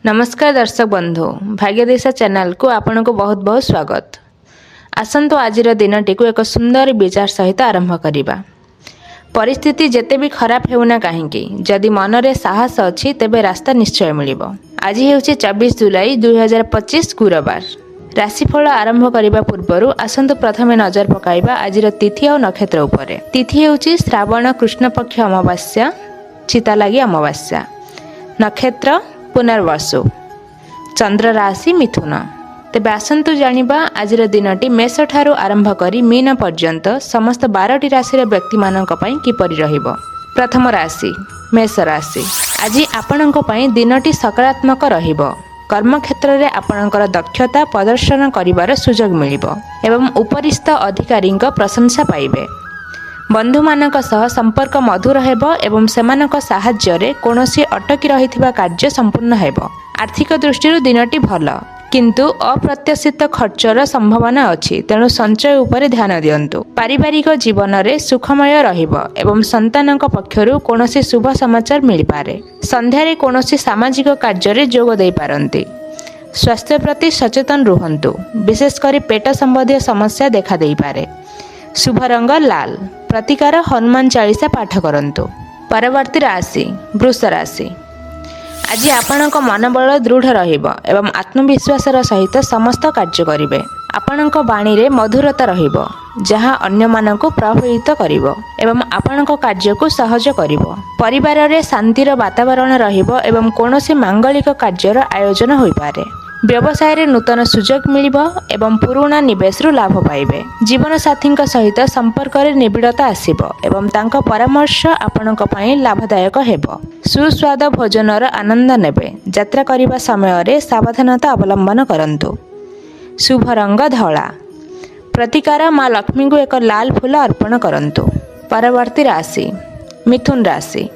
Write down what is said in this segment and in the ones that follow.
नमस्कार दर्शक बंधु भाग्यदेशा चैनल को आपन को बहुत बहुत स्वागत। आसंतु आज दिनटी को एक सुंदर विचार सहित आरंभ करिबा। परिस्थिति जेते भी खराब हेउना काहेकि जदि मन रे साहस अछि तेबे रास्ता निश्चय मिलिबो। आज हेउछि 24 जुलाई 2025 गुरुवार। राशिफल आरंभ करिबा पूर्वरु आसंतु प्रथमे नजर पकाइबा आजिर तिथि और नक्षत्र उपरे। तिथि हेउछि श्रावण कृष्ण पक्ष अमावास्या चिता लागि अमावास्या। नक्षत्र पुनर्वसु। चंद्र राशि मिथुन। तेबे आसंतु जानिबा आजिर दिनटी मेष ठारू आरंभ करी मीन पर्यंत समस्त 12टी राशि व्यक्ति मानक पई किपरि रहिबो। प्रथम राशि मेष राशि। आज आपणक पई दिनटी सकारात्मक रहिबो। कर्म क्षेत्र रे आपणकर दक्षता प्रदर्शन करिवार सुजोग मिलिबो एवं उपरिस्थ अधिकारी प्रशंसा पाइबे। बंधु मानक सह संपर्क मधुर हेबो एवं सेमानक साहाय्य रे कोनोसी अटकी रहिथिबा कार्य संपूर्ण हेबो। आर्थिक दृष्टि दिनटी भल किंतु अप्रत्याशित खर्चर संभावना अछि, तेणु संचय उपरे ध्यान दियंतु। पारिवारिक जीवन रे सुखमय रहिबो एवं संतानक पक्षरु कोनोसी शुभ समाचार मिलि पारे। संध्यारे कोनोसी सामाजिक कार्य रे जोग देई पारंती। स्वास्थ्य प्रति सचेतन रुहंतु, विशेषकर पेट संबंधी समस्या देखा देई पारे। शुभ रंग लाल। प्रतिकार हनुमान चालीसा पाठ करंतु। परवर्ती राशि वृष राशि। आज आपणक मनोबल दृढ़ रहिबो एवं आत्मविश्वास सहित समस्त कार्य करिवे। आपणक वाणी रे मधुरता रहिबो जहाँ अन्य मानकु प्रभावित करिवो एवं आपणक कार्य को सहज करिवो। परिवार रे शांतिर वातावरण रहिबो एवं कोनोसी मांगलिक कार्यर आयोजन होई पारे। व्यवसाय रे नूतन सुजोग मिलिबो एवं पुराना निवेश रु लाभ पाइबे। जीवन साथी सहित संपर्क रे निबिड़ता आसीबो एवं तांका परामर्श आपणक पई लाभदायक हेबो। सुस्वाद भोजनर आनंद नेबे। यात्रा करिबा समय रे सावधानता अवलंबन करंतु। शुभ रंग धला। प्रतिकार मां लक्ष्मी को एक लाल फूल अर्पण करंतु। परवर्ती राशि मिथुन राशि।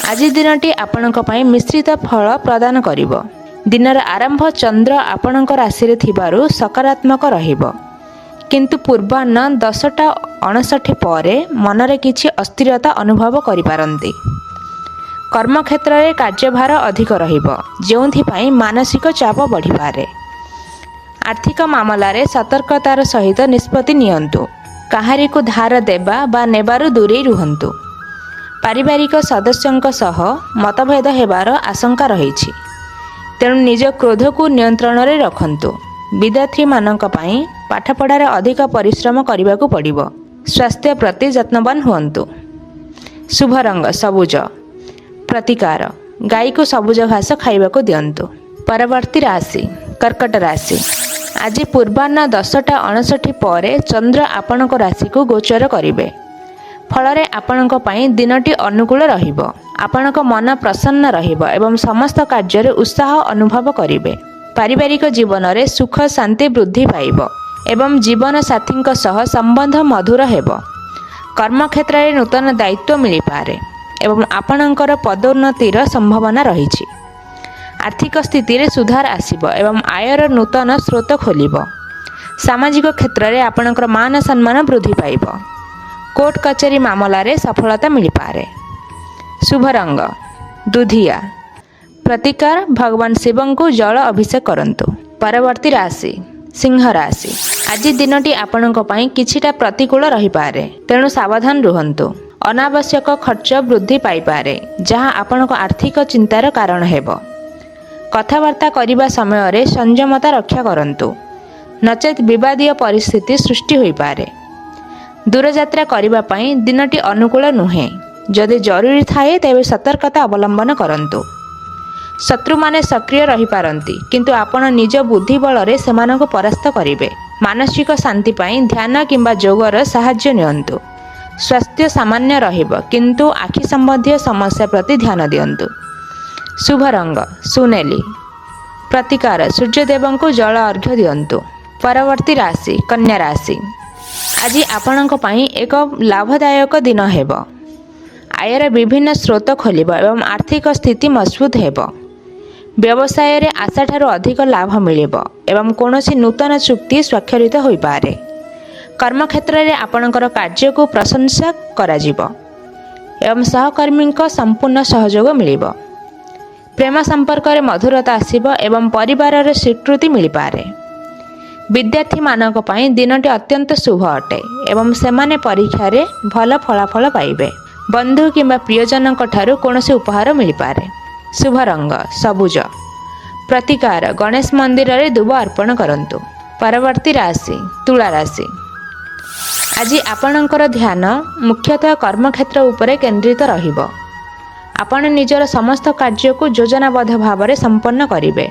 आज दिनटी आपणक पई मिश्रित फल प्रदान करिवो। दिनर आरंभ चंद्र आपणक राशि रे थिबारु सकारात्मक रहिबो, किंतु पूर्वाह्न 10:59 परे मनरे किछि अस्थिरता अनुभव करि पारंती। कर्म क्षेत्र रे कार्यभार अधिक रहिबो, जेउथि पई मानसिक चाप बढ़ि पारे। आर्थिक मामला रे सतर्कतार सहित निष्पत्ति नियंतु। काहारी को धार देबा बा नेबारु दूरे रुहंतु। पारिवारिक सदस्यंक सह मतभेद हेबार आशंका रहिछि, तेणु निज क्रोध को नियंत्रण रे रखंतु। विद्यार्थी मानक पई पाठपढ़ार अधिक परिश्रम करने को पड़िबो। स्वास्थ्य प्रति यत्नवान हुअन्तु। शुभ रंग सबुज। प्रतिकार गाय को सबुज घास खाइबाको दियंतु। परवर्ती राशि कर्कट राशि। आज पूर्वाह्न 10:59 परे चंद्र आपणक राशि को गोचर करिवे। फलरे आपणक पई दिनटी अनुकूल रहिबो। आपणक मन प्रसन्न रहिबो एवं समस्त कार्य रे उत्साह अनुभव करिवे। पारिवारिक जीवन रे सुख शांति वृद्धि पाइबो एवं जीवन साथी सह संबंध मधुर हेबो। कर्म क्षेत्र रे नूतन दायित्व मिलि पारे एवं आपणकर पदोन्नतिर संभावना रहिछि। आर्थिक स्थिति रे सुधार आसीबो एवं आयर नूतन स्रोत खोलिबो। सामाजिक क्षेत्र रे आपणकर मान सम्मान वृद्धि पाइबो। कोर्ट कचेरी मामला रे सफलता मिलि पारे। शुभ रंग दुधिया। प्रतिकार भगवान शिवं को जल अभिषेक करंतु। परवर्ती राशि सिंह राशि। आज दिनटी आपणक पई किछिटा प्रतिकूल रहि पारे, तेणु सावधान रुहंतु। अनावश्यक खर्च वृद्धि पाई पारे, जहाँ आपणक आर्थिक चिंतार कारण हेबो। कथावार्ता करिबा समय रे संयमता रक्षा करंतु, नचेत विवादीय परिस्थिति सृष्टि होई पारे। दूर यात्रा करिबा पई दिनटी अनुकूल नुहे। जदि जरूरी थाए तेबे सतर्कता अवलंबन करंतु। शत्रु माने सक्रिय रही पारंती, किंतु आपण निज बुद्धि बल रे सेमानक परास्त करिवे। मानसिक शांति पई ध्यान किंबा योगर सहाय्य नियंतु। स्वास्थ्य सामान्य रहिबो, किंतु आखि संबंधी समस्या प्रति ध्यान दियंतु। शुभ रंग सुनेली। प्रतिकार सूर्यदेव को जल अर्घ्य दियंतु। परवर्ती राशि कन्या राशि। आज आपणक पई एक लाभदायक दिन हेबो। आयर विभिन्न स्रोत खोलिबो एवं आर्थिक स्थिति मजबूत हेबो। व्यवसाय रे आशा ठारू अधिक लाभ मिलिबो एवं कोनोसी नूतन चुक्ति स्वाक्षरित होई पारे। कर्म क्षेत्र रे आपणकर कार्य को प्रशंसा करा जिवो एवं सहकर्मी संपूर्ण सहयोग मिलिबो। प्रेम संपर्क में मधुरता आसिब एवं परिवार स्वीकृति मिल पारे। विद्यार्थी मानक पई दिनटी अत्यंत शुभ अटे एवं सेमाने परीक्षा रे भल फलाफल पाइबे। बंधु किंबा प्रियजन ठारू कौनसी उपहार मिल पारे। शुभ रंग सबुज। प्रतिकार गणेश मंदिर रे दुब अर्पण करंतु। परवर्ती राशि तुला राशि। आज आपणकर ध्यान मुख्यतः कर्मक्षेत्र उपरे केंद्रित रहिबो। आपण निजर समस्त कार्य को योजनाबद्ध भाव में संपन्न करिवे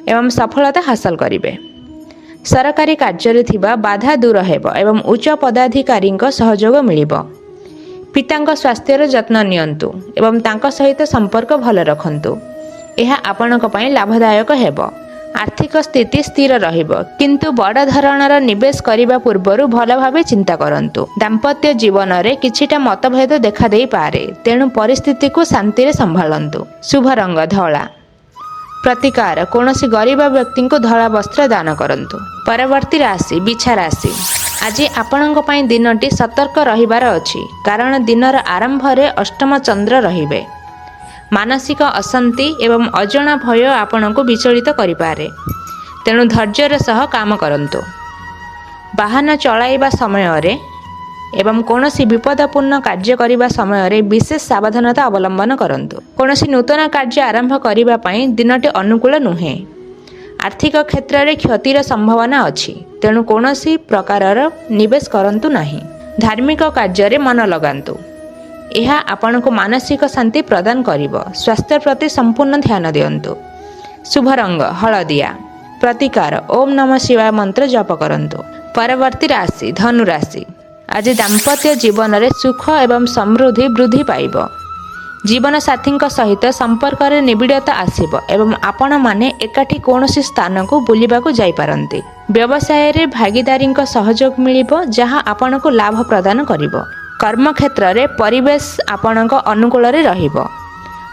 एवं सफलता हासिल करिवे। सरकारी कार्य थिबा बाधा दूर हेब एवं उच्च पदाधिकारी सहयोग मिलिबो। पितांक स्वास्थ्यर जत्न नियंतु एवं तांक सहित संपर्क भल रखंतु। यह आपणक पई लाभदायक हेब। आर्थिक स्थिति स्थिर रहिबो किंतु बड़ धरणर निवेश करिबा पूर्वरु भल भावे चिंता करंतु। दाम्पत्य जीवन रे किछिटा मतभेद देखा देई पारे तेणु परिस्थिति को शांति रे संभालंतु। शुभ रंग धला। प्रतिकार कौनसी गरीब व्यक्ति को धला वस्त्र दान करंतु। परवर्ती राशि बिछा राशि। आज आपणक पई दिनटी सतर्क रहिबार अछि कारण दिनर आरंभ रे अष्टम चंद्र रहिबे। मानसिक अशांति एवं अजଣା भय आपण को विचलित करिपारे तेणु धैर्यर सह काम करंतु। वाहन चलाइबा समय रे एवं कौनसी विपदपूर्ण कार्य करिबा समय रे विशेष सावधानता अवलंबन करंतु। कौनसी नूतन कार्य आरंभ करिबा पई दिनटी अनुकूल नुहे। आर्थिक क्षेत्र रे क्षतिर संभावना अछि तेणु कौनसी प्रकारर निवेश करंतु नाही। धार्मिक कार्य रे मन लगांतु। यह आपण को मानसिक शांति प्रदान करिबो। स्वास्थ्य प्रति संपूर्ण ध्यान दियंतु। शुभ रंग हलदिया। प्रतिकार ओम नमः शिवाय मंत्र जप करंतु। परवर्ती राशि धनु राशि। आज दाम्पत्य जीवन रे सुख एवं समृद्धि वृद्धि पाइबो। जीवन साथी सहित संपर्क रे निबिड़ता आसिबो एवं आपण माने एकाठी कौनसी स्थान को बुलिबा को जाई पारंती। व्यवसाय रे भागीदारी सहयोग मिलिबो जहां आपण को लाभ प्रदान करिबो। कर्मक्षेत्र रे परिवेश आपणक अनुकूल रे रहिबो।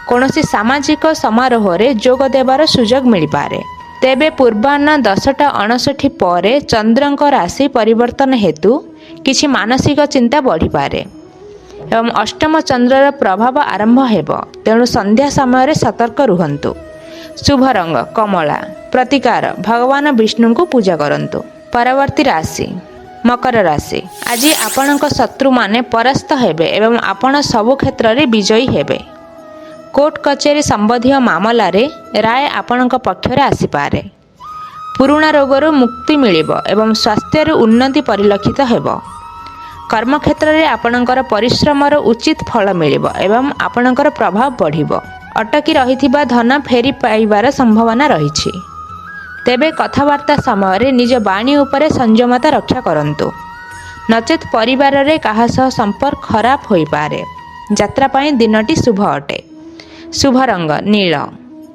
कौनसी सामाजिक समारोह रे जोग देवार सुजोग मिल पारे। तेबे पूर्वाह्न 10:59 परे चंद्रक राशि परिवर्तन हेतु किछि मानसिक चिंता बढ़ी पारे एवं अष्टम चंद्रर प्रभाव आरंभ हेब तेणु संध्या समय रे सतर्क रुहंतु। शुभ रंग कमला। प्रतिकार भगवान विष्णु को पूजा करंतु। परवर्ती राशि मकर राशि। आज आपणक शत्रु माने परास्त हेबे एवं आपण सबु क्षेत्र रे विजयी हेबे। कोर्ट कचेरी संबंधी मामला रे राय आपणक पक्ष रे आसी पारे। पुराना रोगर मुक्ति मिलिबो एवं स्वास्थ्य रे उन्नति परिलक्षित हेबो। कर्मक्षेत्र रे आपणकर परिश्रमर उचित फल मिलिबो एवं आपणकर प्रभाव बढ़िबो। अटकी रहिथिबा धन फेरी पाइबार संभावना रहिछि। तेबे कथबार्ता समय रे निज बाणी उपरे संयमता रक्षा करंतु नचेत परिवार रे काहा सह संपर्क खराब होई पारे। यात्रा पई दिनटी शुभ अटे। शुभ रंग नील।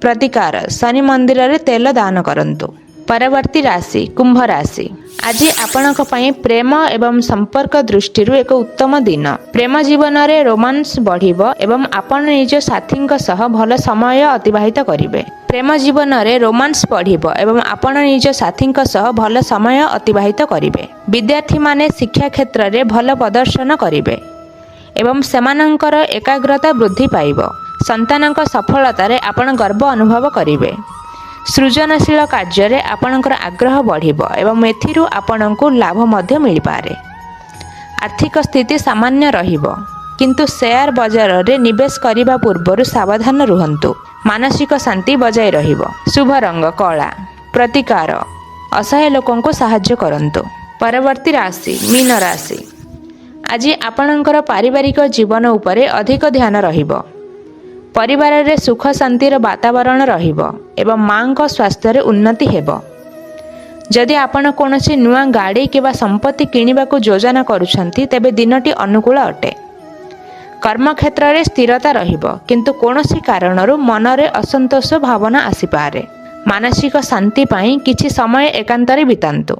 प्रतिकार शनि मंदिर रे तेल दान करंतु। परवर्ती राशि कुंभ राशि। आज आपणक पई प्रेम एवं संपर्क दृष्टि एक उत्तम दिन। प्रेम जीवन रे रोमांस बढ़िबो एवं आपण निज साथी सह भल समय अतिबाहित करिवे। प्रेम जीवन रे रोमांस बढ़िबो एवं आपण निज साथी सह भल समय अतिबाहित करिवे। विद्यार्थी माने शिक्षा क्षेत्र रे भल प्रदर्शन करिवे एवं सेमानंकर एकाग्रता वृद्धि पाइबो। संतानक सफलता रे आपण गर्व अनुभव करिवे। सृजनशील कार्य रे आपणकर आग्रह बढ़िबो एवं एथिरु आपणको लाभ मध्य मिल पारे। आर्थिक स्थिति सामान्य रहिबो किंतु शेयर बाजार रे निवेश करिबा पूर्वरु सावधान रुहंतु। मानसिक शांति बजाय रहिबो। शुभ रंग कला। प्रतिकार असहाय लोकों को सहाय्य करंतु। परवर्ती राशि मीन राशि। आज आपणकर पारिवारिक जीवन उपरे अधिक ध्यान रहिबो। परिवार रे सुख शांतिर वातावरण रहिबो एवं मां को स्वास्थ्य रे उन्नति हेबो। जदि आपण कोनोसी नुआ गाड़ी किबा संपत्ति किनिबा को योजना करूछंती तेबे दिनटी अनुकूल अटे। कर्मक्षेत्र रे स्थिरता रहिबो किंतु कोनोसी कारणरु मन रे असंतोष भावना आसी पारे। मानसिक शांति पाई किछि समय एकांतरे बितांतु।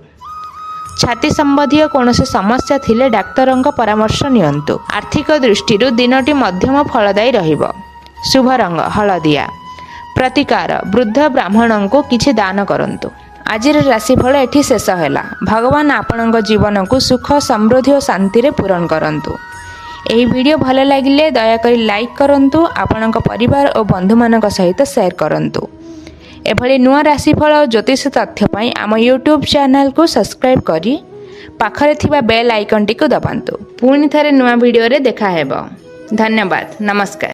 छाती संबंधी कोनोसी समस्या थिले डाक्तरंक परामर्श नियंतु। आर्थिक दृष्टिरु दिनटी मध्यम फलदायी रहिबो। शुभ रंग हलदिया। प्रतिकार वृद्ध ब्राह्मण को किछि दान करंतु। आजिर राशिफल एठी शेष हैला। भगवान आपणक जीवन को सुख समृद्धि और शांति रे पूरण करंतु। ଏହି ଭିଡ଼ିଓ ଭଲ ଲାଗିଲେ ଦୟାକରି ଲାଇକ୍ କରନ୍ତୁ, ଆପଣଙ୍କ ପରିବାର ଓ ବନ୍ଧୁମାନଙ୍କ ସହିତ ସେୟାର କରନ୍ତୁ। ଏଭଳି ନୂଆ ରାଶିଫଳ ଓ ଜ୍ୟୋତିଷ ତଥ୍ୟ ପାଇଁ ଆମ ୟୁଟ୍ୟୁବ୍ ଚ୍ୟାନେଲକୁ ସବସ୍କ୍ରାଇବ୍ କରି ପାଖରେ ଥିବା ବେଲ୍ ଆଇକନ୍ଟିକୁ ଦବାନ୍ତୁ। ପୁଣି ଥରେ ନୂଆ ଭିଡ଼ିଓରେ ଦେଖାହେବ। ଧନ୍ୟବାଦ। ନମସ୍କାର।